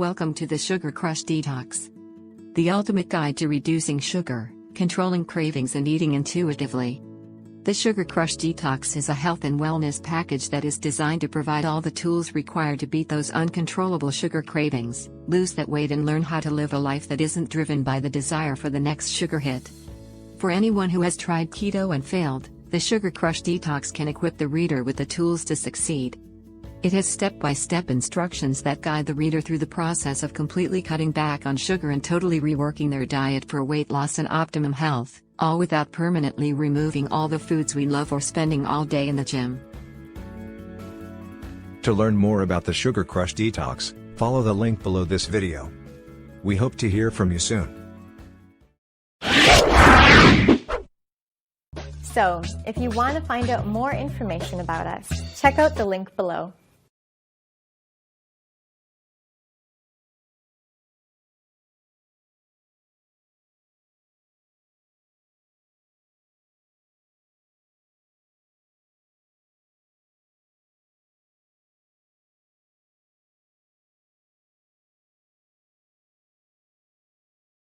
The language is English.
Welcome to the Sugar Crush Detox, the ultimate guide to reducing sugar, controlling cravings and eating intuitively. The Sugar Crush Detox is a health and wellness package that is designed to provide all the tools required to beat those uncontrollable sugar cravings, lose that weight and learn how to live a life that isn't driven by the desire for the next sugar hit. For anyone who has tried keto and failed, the Sugar Crush Detox can equip the reader with the tools to succeed. It has step-by-step instructions that guide the reader through the process of completely cutting back on sugar and totally reworking their diet for weight loss and optimum health, all without permanently removing all the foods we love or spending all day in the gym. To learn more about the Sugar Crush Detox, follow the link below this video. We hope to hear from you soon. So, if you want to find out more information about us, check out the link below.